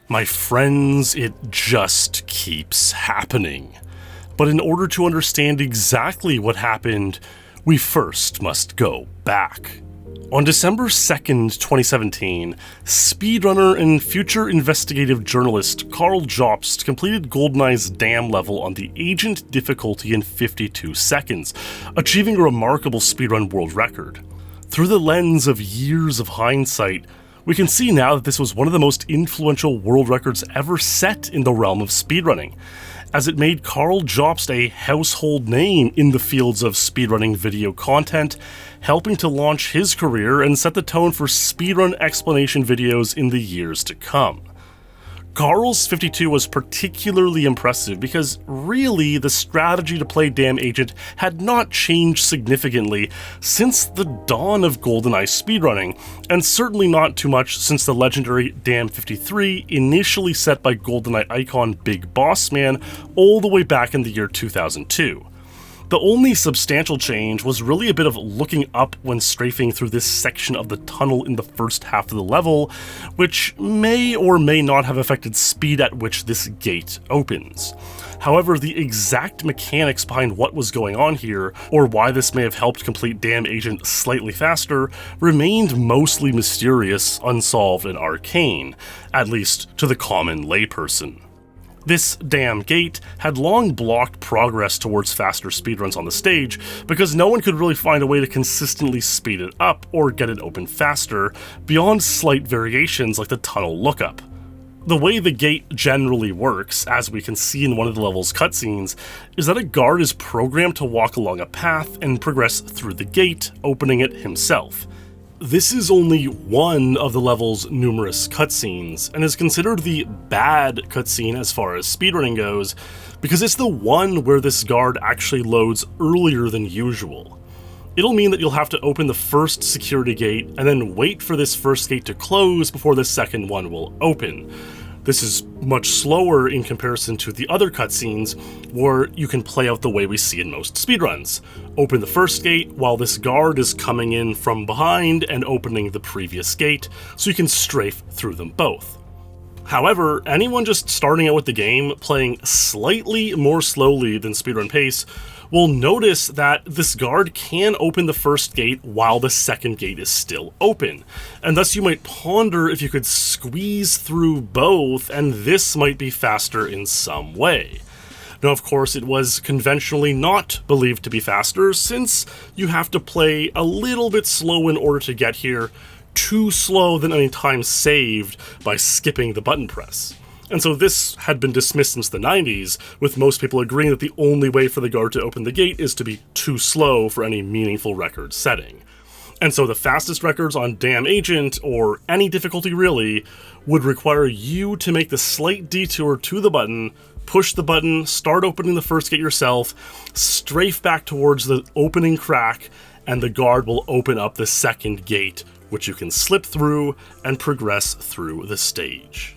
My friends, it just keeps happening. But in order to understand exactly what happened, we first must go back. On December 2nd, 2017, speedrunner and future investigative journalist Karl Jobst completed GoldenEye's dam level on the agent difficulty in 52 seconds, achieving a remarkable speedrun world record. Through the lens of years of hindsight, we can see now that this was one of the most influential world records ever set in the realm of speedrunning, as it made Karl Jobst a household name in the fields of speedrunning video content, helping to launch his career and set the tone for speedrun explanation videos in the years to come. Karl's 52 was particularly impressive because really the strategy to play Dam Agent had not changed significantly since the dawn of GoldenEye speedrunning, and certainly not too much since the legendary Dam 53 initially set by GoldenEye icon Big Boss Man all the way back in the year 2002. The only substantial change was really a bit of looking up when strafing through this section of the tunnel in the first half of the level, which may or may not have affected speed at which this gate opens. However, the exact mechanics behind what was going on here, or why this may have helped complete Dam Agent slightly faster, remained mostly mysterious, unsolved, and arcane, at least to the common layperson. This damn gate had long blocked progress towards faster speedruns on the stage because no one could really find a way to consistently speed it up or get it open faster beyond slight variations like the tunnel lookup. The way the gate generally works, as we can see in one of the level's cutscenes, is that a guard is programmed to walk along a path and progress through the gate, opening it himself. This is only one of the level's numerous cutscenes, and is considered the bad cutscene as far as speedrunning goes, because it's the one where this guard actually loads earlier than usual. It'll mean that you'll have to open the first security gate and then wait for this first gate to close before the second one will open. This is much slower in comparison to the other cutscenes, where you can play out the way we see in most speedruns. Open the first gate while this guard is coming in from behind and opening the previous gate, so you can strafe through them both. However, anyone just starting out with the game, playing slightly more slowly than speedrun pace, will notice that this guard can open the first gate while the second gate is still open, and thus you might ponder if you could squeeze through both and this might be faster in some way. Now, of course, it was conventionally not believed to be faster, since you have to play a little bit slow in order to get here, too slow than any time saved by skipping the button press. And so this had been dismissed since the 90s, with most people agreeing that the only way for the guard to open the gate is to be too slow for any meaningful record setting. And so the fastest records on Dam Agent, or any difficulty really, would require you to make the slight detour to the button, push the button, start opening the first gate yourself, strafe back towards the opening crack, and the guard will open up the second gate, which you can slip through and progress through the stage.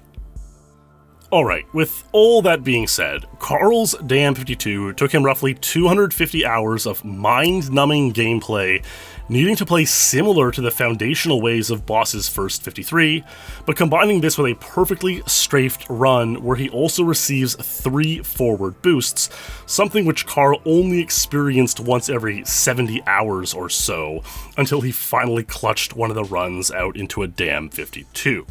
Alright, with all that being said, Karl's Dam 52 took him roughly 250 hours of mind-numbing gameplay, needing to play similar to the foundational ways of Boss's first 53, but combining this with a perfectly strafed run where he also receives 3 forward boosts, something which Karl only experienced once every 70 hours or so, until he finally clutched one of the runs out into a Dam 52.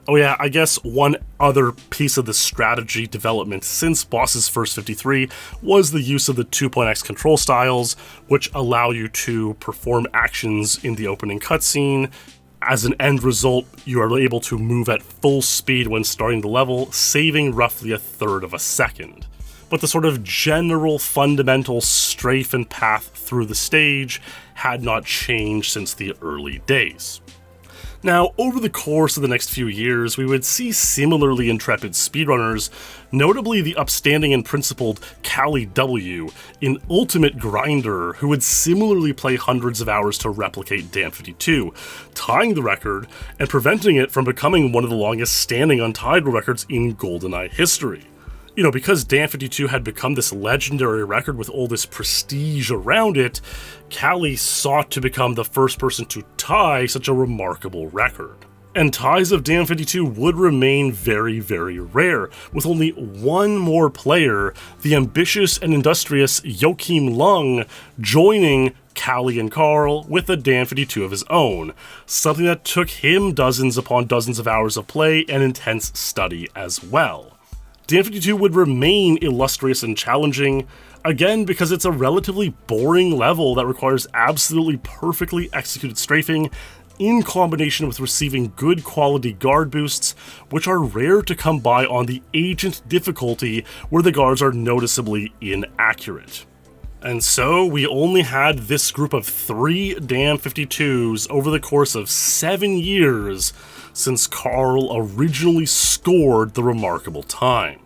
Oh yeah, I guess one other piece of the strategy development since Boss's first 53 was the use of the 2.x control styles, which allow you to perform actions in the opening cutscene. As an end result, you are able to move at full speed when starting the level, saving roughly 1/3 of a second. But the sort of general fundamental strafe and path through the stage had not changed since the early days. Now, over the course of the next few years, we would see similarly intrepid speedrunners, notably the upstanding and principled Callie W, an ultimate grinder who would similarly play hundreds of hours to replicate Dam 52, tying the record and preventing it from becoming one of the longest standing untied records in GoldenEye history. You know, because Dam 52 had become this legendary record with all this prestige around it, Callie sought to become the first person to tie such a remarkable record. And ties of Dam 52 would remain very, very rare, with only one more player, the ambitious and industrious Joachim Lung, joining Callie and Karl with a Dam 52 of his own, something that took him dozens upon dozens of hours of play and intense study as well. Dam 52 would remain illustrious and challenging, again because it's a relatively boring level that requires absolutely perfectly executed strafing, in combination with receiving good quality guard boosts, which are rare to come by on the agent difficulty where the guards are noticeably inaccurate. And so we only had this group of 3 Dam 52s over the course of 7 years since Karl originally scored the remarkable time.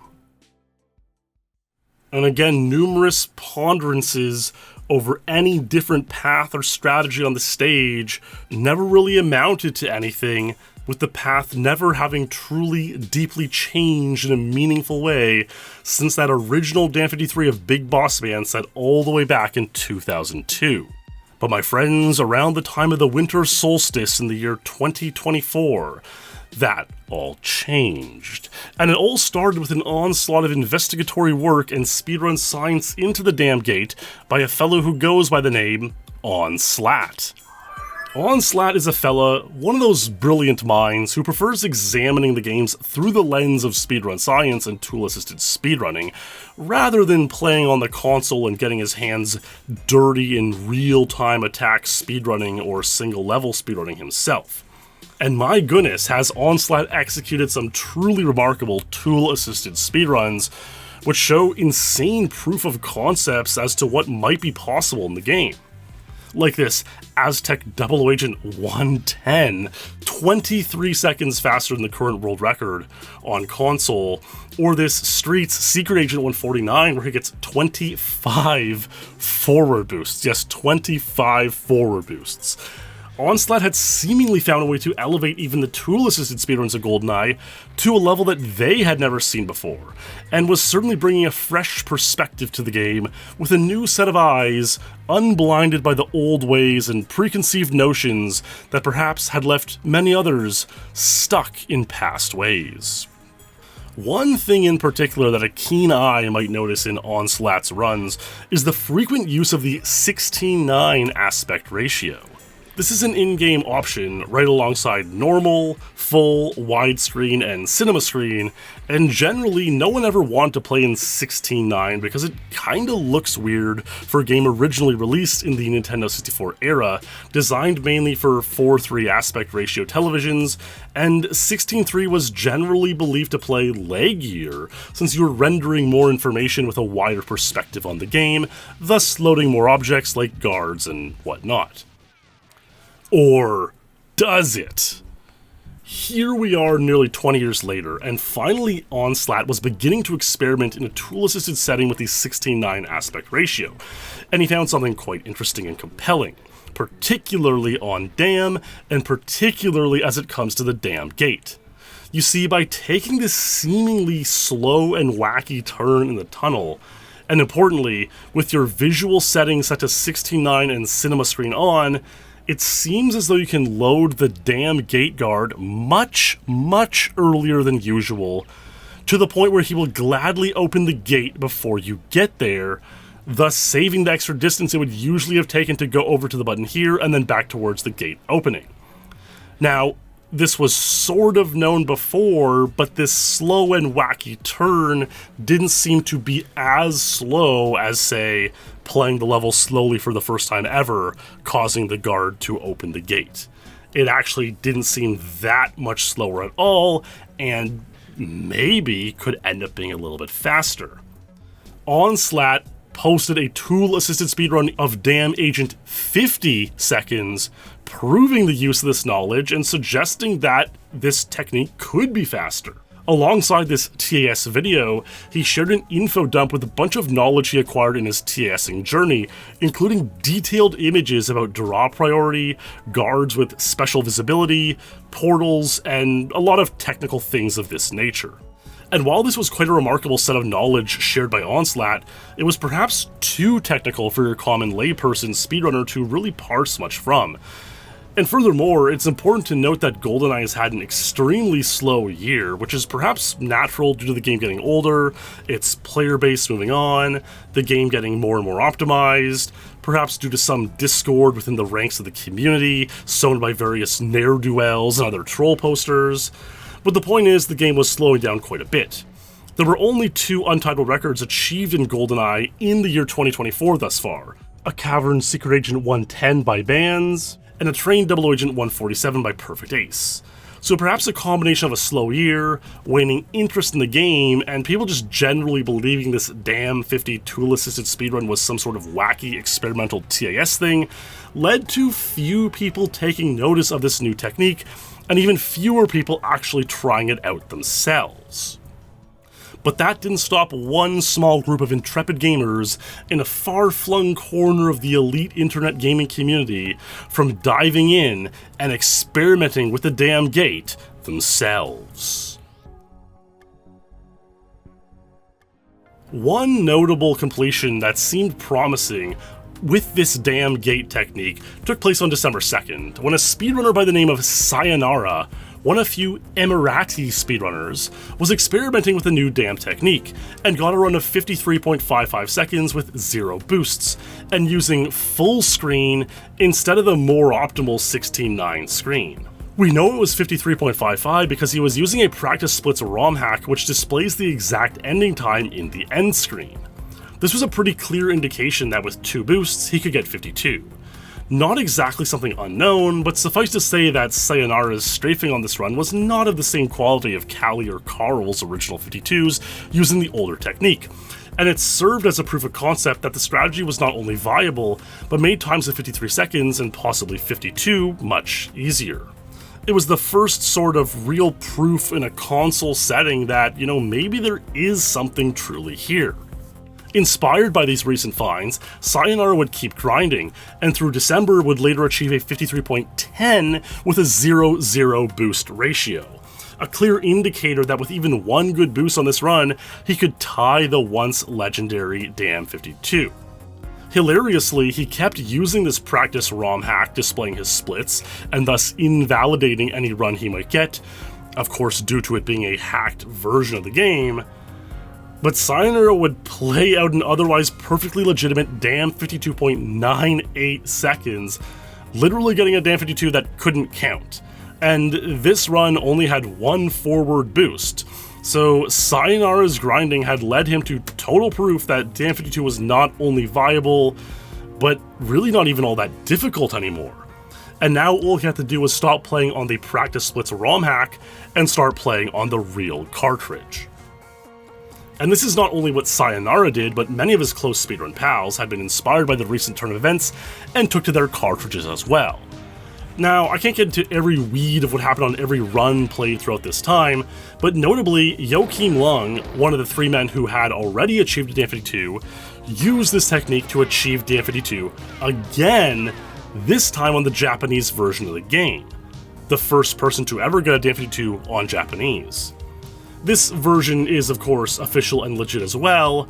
And again, numerous ponderances over any different path or strategy on the stage never really amounted to anything, with the path never having truly deeply changed in a meaningful way since that original Dam 53 of Big Boss Man set all the way back in 2002. But my friends, around the time of the winter solstice in the year 2024, that all changed. And it all started with an onslaught of investigatory work and speedrun science into the Dam Gate by a fellow who goes by the name Onslatt. Onslatt is a fella, one of those brilliant minds who prefers examining the games through the lens of speedrun science and tool-assisted speedrunning, rather than playing on the console and getting his hands dirty in real-time attack speedrunning or single-level speedrunning himself. And my goodness, has Onslatt executed some truly remarkable tool-assisted speedruns, which show insane proof of concepts as to what might be possible in the game. Like this Aztec 00 110, 23 seconds faster than the current world record on console, or this Streets Secret Agent 149 where he gets 25 forward boosts. Yes, 25 forward boosts. Onslatt had seemingly found a way to elevate even the tool-assisted speedruns of GoldenEye to a level that they had never seen before, and was certainly bringing a fresh perspective to the game with a new set of eyes, unblinded by the old ways and preconceived notions that perhaps had left many others stuck in past ways. One thing in particular that a keen eye might notice in Onslatt's runs is the frequent use of the 16:9 aspect ratio. This is an in-game option right alongside normal, full, widescreen, and cinema screen, and generally no one ever wanted to play in 16:9 because it kinda looks weird for a game originally released in the Nintendo 64 era, designed mainly for 4:3 aspect ratio televisions, and 16:3 was generally believed to play laggier since you were rendering more information with a wider perspective on the game, thus loading more objects like guards and whatnot. Or does it? Here we are nearly 20 years later, and finally Onslatt was beginning to experiment in a tool-assisted setting with the 16:9 aspect ratio, and he found something quite interesting and compelling, particularly on Dam, and particularly as it comes to the Dam Gate. You see, by taking this seemingly slow and wacky turn in the tunnel, and importantly, with your visual settings set to 16:9 and cinema screen on, it seems as though you can load the Dam Gate guard much, much earlier than usual, to the point where he will gladly open the gate before you get there, thus saving the extra distance it would usually have taken to go over to the button here and then back towards the gate opening. Now, this was sort of known before, but this slow and wacky turn didn't seem to be as slow as, say, playing the level slowly for the first time ever, causing the guard to open the gate. It actually didn't seem that much slower at all, and maybe could end up being a little bit faster. Onslatt posted a tool-assisted speedrun of Dam Agent 50 seconds, proving the use of this knowledge and suggesting that this technique could be faster. Alongside this TAS video, he shared an info dump with a bunch of knowledge he acquired in his TASing journey, including detailed images about draw priority, guards with special visibility, portals, and a lot of technical things of this nature. And while this was quite a remarkable set of knowledge shared by Onslatt, it was perhaps too technical for your common layperson speedrunner to really parse much from. And furthermore, it's important to note that GoldenEye has had an extremely slow year, which is perhaps natural due to the game getting older, its player base moving on, the game getting more and more optimized, perhaps due to some discord within the ranks of the community, sown by various ne'er-do-wells and other troll posters. But the point is, the game was slowing down quite a bit. There were only 2 untitled records achieved in GoldenEye in the year 2024 thus far: a Cavern Secret Agent 110 by Bands, and a Trained Double Agent 147 by Perfect Ace. So perhaps a combination of a slow year, waning interest in the game, and people just generally believing this damn 50 tool-assisted speedrun was some sort of wacky experimental TAS thing, led to few people taking notice of this new technique, and even fewer people actually trying it out themselves. But that didn't stop one small group of intrepid gamers in a far-flung corner of the elite internet gaming community from diving in and experimenting with the damn gate themselves. One notable completion that seemed promising with this damn gate technique took place on December 2nd, when a speedrunner by the name of Sayonara, one of few Emirati speedrunners, was experimenting with a new damn technique, and got a run of 53.55 seconds with 0 boosts, and using full screen instead of the more optimal 16:9 screen. We know it was 53.55 because he was using a practice splits ROM hack which displays the exact ending time in the end screen. This was a pretty clear indication that with 2 boosts he could get 52. Not exactly something unknown, but suffice to say that Sayonara's strafing on this run was not of the same quality of Callie or Karl's original 52s using the older technique, and it served as a proof of concept that the strategy was not only viable, but made times of 53 seconds and possibly 52 much easier. It was the first sort of real proof in a console setting that, maybe there is something truly here. Inspired by these recent finds, Sayonara would keep grinding, and through December would later achieve a 53.10 with a 0-0 boost ratio. A clear indicator that with even one good boost on this run, he could tie the once legendary damn 52. Hilariously, he kept using this practice ROM hack displaying his splits, and thus invalidating any run he might get, of course due to it being a hacked version of the game. But Sayonara would play out an otherwise perfectly legitimate damn 52.98 seconds, literally getting a damn 52 that couldn't count. And this run only had 1 forward boost, so Sayonara's grinding had led him to total proof that damn 52 was not only viable, but really not even all that difficult anymore. And now all he had to do was stop playing on the practice splits ROM hack and start playing on the real cartridge. And this is not only what Sayonara did, but many of his close speedrun pals had been inspired by the recent turn of events and took to their cartridges as well. Now, I can't get into every weed of what happened on every run played throughout this time, but notably, Joachim Lung, one of the 3 men who had already achieved a damn 52, used this technique to achieve damn 52 again, this time on the Japanese version of the game. The first person to ever get a damn 52 on Japanese. This version is, of course, official and legit as well,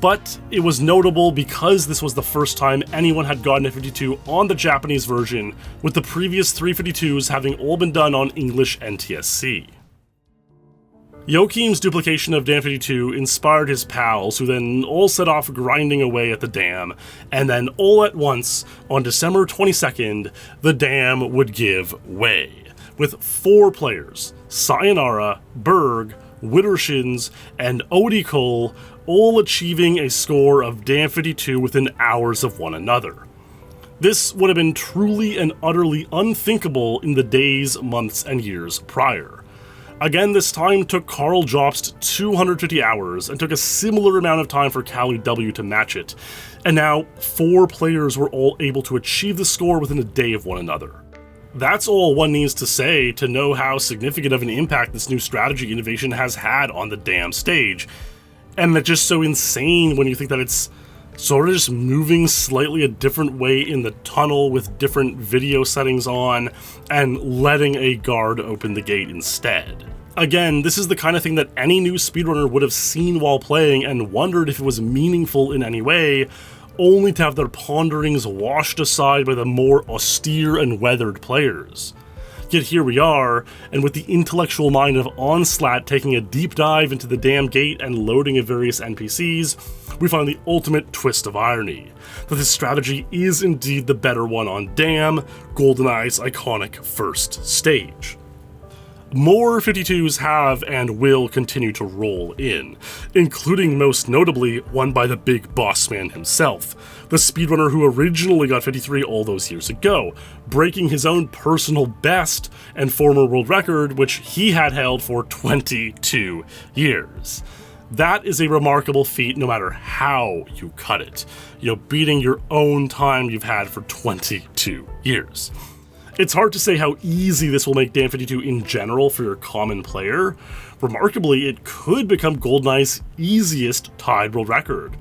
but it was notable because this was the first time anyone had gotten a 52 on the Japanese version, with the previous 3 52s having all been done on English NTSC. Joachim's duplication of Dam 52 inspired his pals, who then all set off grinding away at the dam, and then all at once, on December 22nd, the dam would give way, with 4 players, Sayonara, Berg, Wittershins, and Odikol, all achieving a score of Dam 52 within hours of one another. This would have been truly and utterly unthinkable in the days, months, and years prior. Again, this time took Karl Jobst 250 hours, and took a similar amount of time for Callie W to match it, and now 4 players were all able to achieve the score within a day of one another. That's all one needs to say to know how significant of an impact this new strategy innovation has had on the damn stage, and that's just so insane when you think that it's sort of just moving slightly a different way in the tunnel with different video settings on, and letting a guard open the gate instead. Again, this is the kind of thing that any new speedrunner would have seen while playing and wondered if it was meaningful in any way, only to have their ponderings washed aside by the more austere and weathered players. Yet here we are, and with the intellectual mind of Onslatt taking a deep dive into the damn gate and loading of various NPCs, we find the ultimate twist of irony, that this strategy is indeed the better one on Damn, GoldenEye's iconic first stage. More 52s have and will continue to roll in, including most notably one by the big boss man himself, the speedrunner who originally got 53 all those years ago, breaking his own personal best and former world record, which he had held for 22 years. That is a remarkable feat no matter how you cut it, beating your own time you've had for 22 years. It's hard to say how easy this will make Damn 52 in general for your common player. Remarkably, it could become GoldenEye's easiest tied world record.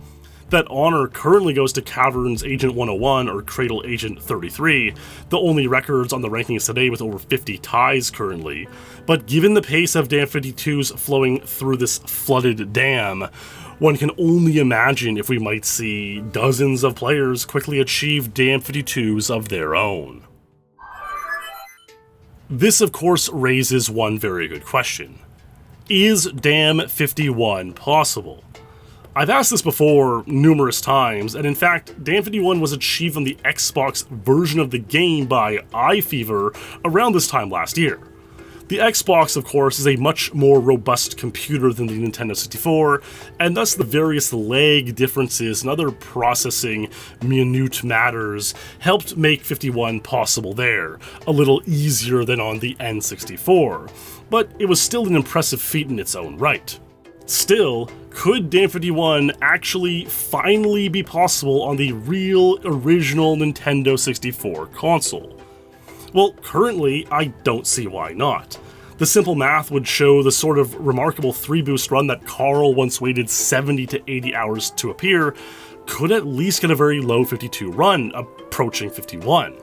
That honor currently goes to Cavern's Agent 101 or Cradle Agent 33, the only records on the rankings today with over 50 ties currently. But given the pace of Damn 52s flowing through this flooded dam, one can only imagine if we might see dozens of players quickly achieve Damn 52s of their own. This, of course, raises one very good question. Is Damn 51 possible? I've asked this before numerous times, and in fact, Damn 51 was achieved on the Xbox version of the game by iFever around this time last year. The Xbox, of course, is a much more robust computer than the Nintendo 64, and thus the various lag differences and other processing minute matters helped make 51 possible there, a little easier than on the N64, but it was still an impressive feat in its own right. Still, could Damn 51 actually finally be possible on the real original Nintendo 64 console? Well, currently, I don't see why not. The simple math would show the sort of remarkable 3-boost run that Karl once waited 70 to 80 hours to appear could at least get a very low 52 run, approaching 51.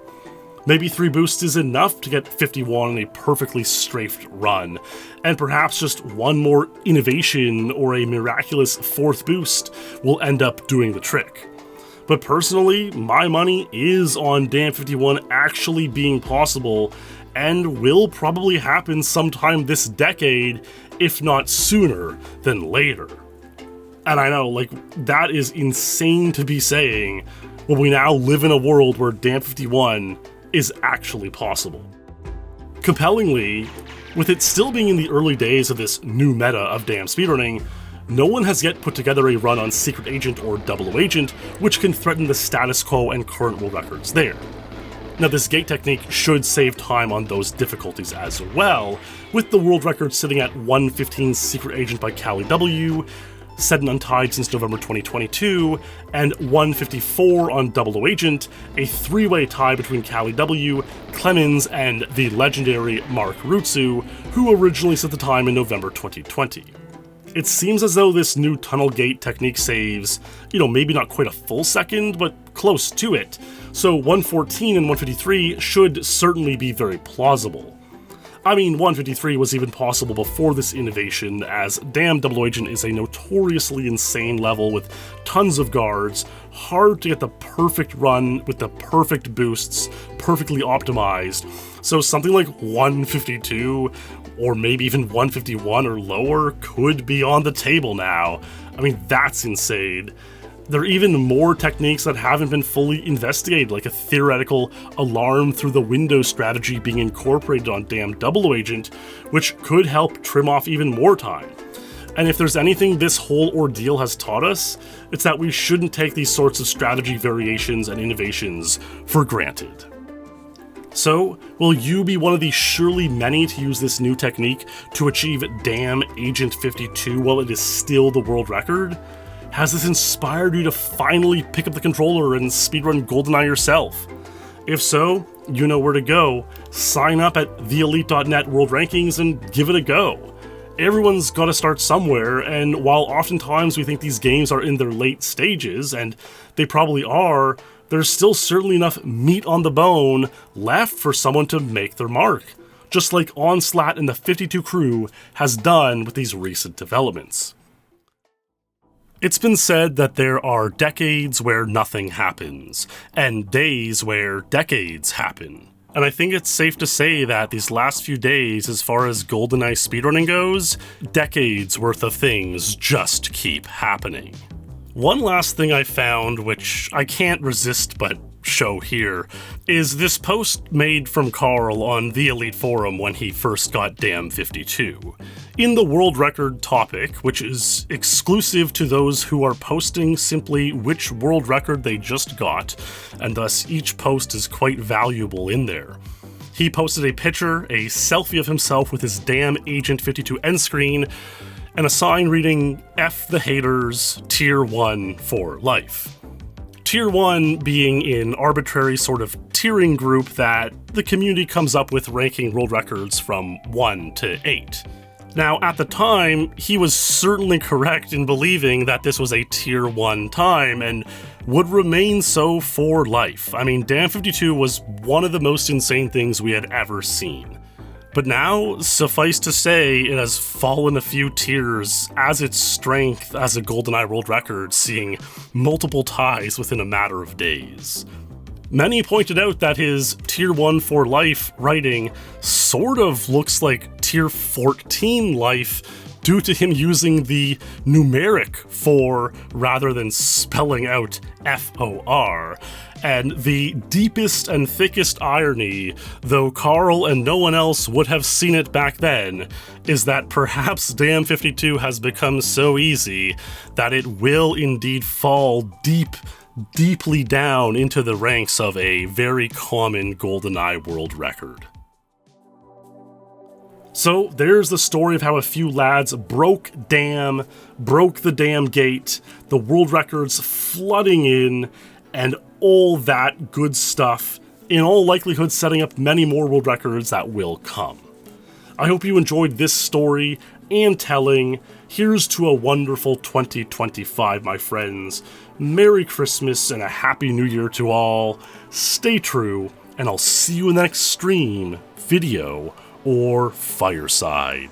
Maybe 3 boosts is enough to get 51 in a perfectly strafed run, and perhaps just one more innovation or a miraculous 4th boost will end up doing the trick. But personally, my money is on Damn 51 actually being possible, and will probably happen sometime this decade, if not sooner than later. And I know, that is insane to be saying, when we now live in a world where Damn 51 is actually possible. Compellingly, with it still being in the early days of this new meta of Damn speedrunning, no one has yet put together a run on Secret Agent or 00 Agent, which can threaten the status quo and current world records there. Now, this gate technique should save time on those difficulties as well, with the world record sitting at 115 Secret Agent by Callie W, set and untied since November 2022, and 154 on 00 Agent, a 3-way tie between Callie W, Clemens, and the legendary Mark Rutsu, who originally set the time in November 2020. It seems as though this new tunnel gate technique saves, maybe not quite a full second, but close to it, so 114 and 153 should certainly be very plausible. I mean, 153 was even possible before this innovation, as Damn 00 Agent is a notoriously insane level with tons of guards, hard to get the perfect run with the perfect boosts, perfectly optimized, so something like 152, or maybe even 151 or lower, could be on the table now. I mean, that's insane. There are even more techniques that haven't been fully investigated, like a theoretical alarm through the window strategy being incorporated on Damn 00 Agent, which could help trim off even more time. And if there's anything this whole ordeal has taught us, it's that we shouldn't take these sorts of strategy variations and innovations for granted. So, will you be one of the surely many to use this new technique to achieve Damn Agent 52 while it is still the world record? Has this inspired you to finally pick up the controller and speedrun GoldenEye yourself? If so, you know where to go. Sign up at theelite.net World Rankings and give it a go. Everyone's gotta start somewhere, and while oftentimes we think these games are in their late stages, and they probably are, there's still certainly enough meat on the bone left for someone to make their mark, just like Onslatt and the 52 crew has done with these recent developments. It's been said that there are decades where nothing happens, and days where decades happen. And I think it's safe to say that these last few days, as far as GoldenEye speedrunning goes, decades worth of things just keep happening. One last thing I found, which I can't resist but show here, is this post made from Karl on the Elite Forum when he first got Dam52. In the world record topic, which is exclusive to those who are posting simply which world record they just got, and thus each post is quite valuable in there. He posted a picture, a selfie of himself with his Dam Agent 52 end screen, and a sign reading, F the haters, Tier 1 for life. Tier 1 being an arbitrary sort of tiering group that the community comes up with ranking world records from 1 to 8. Now, at the time, he was certainly correct in believing that this was a Tier 1 time and would remain so for life. I mean, Dam52 was one of the most insane things we had ever seen. But now, suffice to say, it has fallen a few tiers as its strength as a GoldenEye world record, seeing multiple ties within a matter of days. Many pointed out that his Tier 1 for life writing sort of looks like Tier 14 life due to him using the numeric 4 rather than spelling out FOR. And the deepest and thickest irony, though Karl and no one else would have seen it back then, is that perhaps Dam52 has become so easy that it will indeed fall deeply down into the ranks of a very common GoldenEye world record. So there's the story of how a few lads broke the dam gate, the world records flooding in, and all that good stuff, in all likelihood setting up many more world records that will come. I hope you enjoyed this story and telling. Here's to a wonderful 2025, my friends. Merry Christmas and a Happy New Year to all. Stay true, and I'll see you in the next stream, video, or fireside.